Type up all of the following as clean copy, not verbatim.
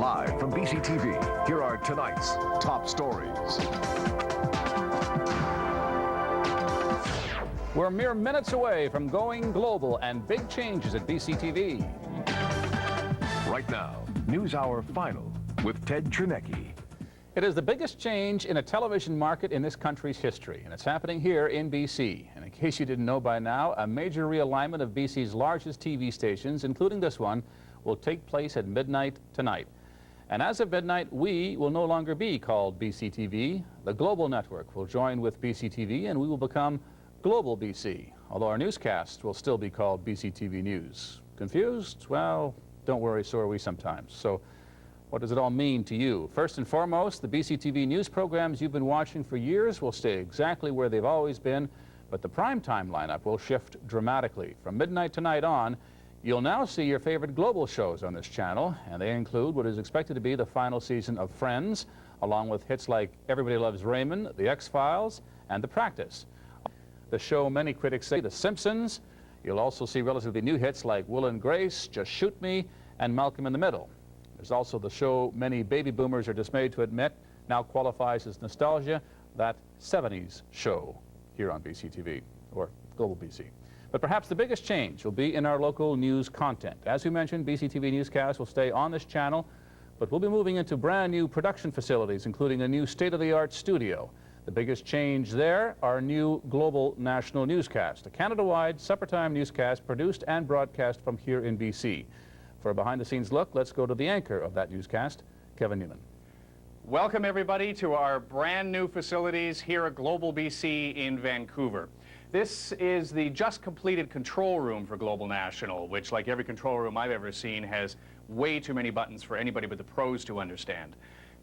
Live from BCTV, here are tonight's top stories. We're mere minutes away from going global and big changes at BCTV. Right now, NewsHour Final with Ted Chernecki. It is the biggest change in a television market in this country's history, and it's happening here in BC. And in case you didn't know by now, a major realignment of BC's largest TV stations, including this one, will take place at midnight tonight. And as of midnight, we will no longer be called BCTV. The Global Network will join with BCTV, and we will become Global BC, although our newscast will still be called BCTV News. Confused? Well, don't worry, so are we sometimes. So what does it all mean to you? First and foremost, the BCTV news programs you've been watching for years will stay exactly where they've always been, but the primetime lineup will shift dramatically. From midnight tonight on, you'll now see your favorite global shows on this channel, and they include what is expected to be the final season of Friends, along with hits like Everybody Loves Raymond, The X-Files, and The Practice. The show many critics say The Simpsons. You'll also see relatively new hits like Will and Grace, Just Shoot Me, and Malcolm in the Middle. There's also the show many baby boomers are dismayed to admit now qualifies as nostalgia, that 70s show here on BCTV, or Global BC. But perhaps the biggest change will be in our local news content. As we mentioned, BCTV newscasts will stay on this channel, but we'll be moving into brand new production facilities, including a new state-of-the-art studio. The biggest change there, our new Global National Newscast, a Canada-wide supper-time newscast produced and broadcast from here in BC. For a behind-the-scenes look, let's go to the anchor of that newscast, Kevin Newman. Welcome, everybody, to our brand new facilities here at Global BC in Vancouver. This is the just completed control room for Global National, which, like every control room I've ever seen, has way too many buttons for anybody but the pros to understand.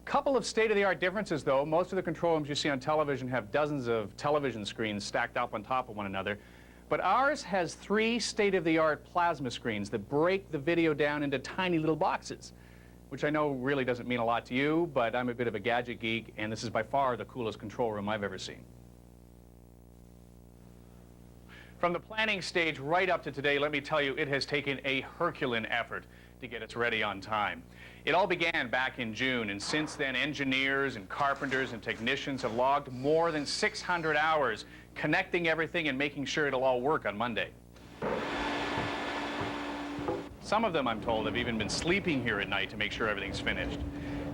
Couple of state-of-the-art differences, though. Most of the control rooms you see on television have dozens of television screens stacked up on top of one another. But ours has 3 state-of-the-art plasma screens that break the video down into tiny little boxes, which I know really doesn't mean a lot to you, but I'm a bit of a gadget geek, and this is by far the coolest control room I've ever seen. From the planning stage right up to today, let me tell you, it has taken a Herculean effort to get us ready on time. It all began back in June, and since then, engineers and carpenters and technicians have logged more than 600 hours connecting everything and making sure it'll all work on Monday. Some of them, I'm told, have even been sleeping here at night to make sure everything's finished.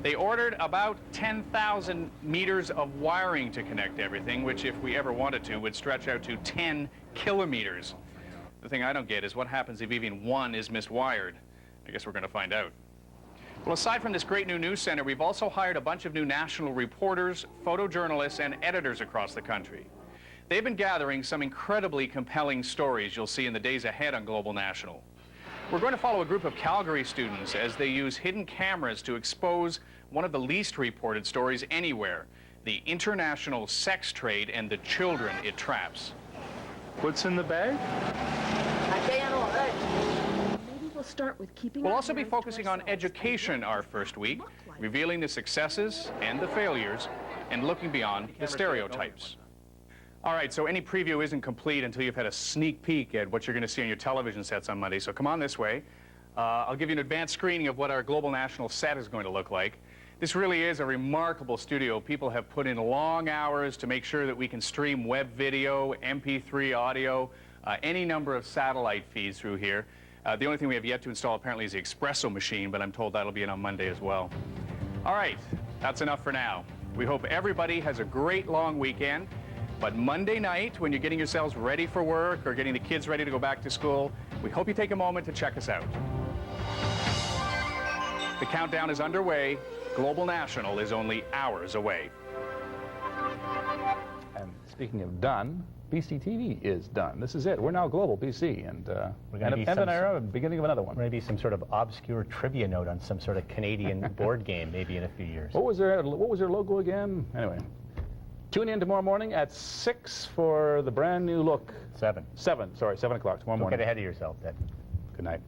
They ordered about 10,000 meters of wiring to connect everything, which, if we ever wanted to, would stretch out to 10 kilometers. The thing I don't get is what happens if even one is miswired. I guess we're going to find out. Well, aside from this great new news center, we've also hired a bunch of new national reporters, photojournalists, and editors across the country. They've been gathering some incredibly compelling stories you'll see in the days ahead on Global National. We're going to follow a group of Calgary students as they use hidden cameras to expose one of the least reported stories anywhere, the international sex trade and the children it traps. What's in the bag? Maybe we'll start with keeping. We'll also be focusing on education our first week, revealing the successes and the failures, and looking beyond the stereotypes. All right, so any preview isn't complete until you've had a sneak peek at what you're going to see on your television sets on Monday, so come on this way. I'll give you an advanced screening of what our Global National set is going to look like. This really is a remarkable studio. People have put in long hours to make sure that we can stream web video, MP3 audio, any number of satellite feeds through here. The only thing we have yet to install apparently is the espresso machine, but I'm told that'll be in on Monday as well. All right, that's enough for now. We hope everybody has a great long weekend. But Monday night, when you're getting yourselves ready for work or getting the kids ready to go back to school, we hope you take a moment to check us out. The countdown is underway. Global National is only hours away. And speaking of done, BCTV is done. This is it. We're now Global BC, and we're going to end an era, beginning of another one. Maybe some sort of obscure trivia note on some sort of Canadian board game, maybe in a few years. What was their logo again? Anyway. Tune in tomorrow morning at 6 for the brand new look. 7. 7 o'clock tomorrow morning. Don't get ahead of yourself, Ted. Good night.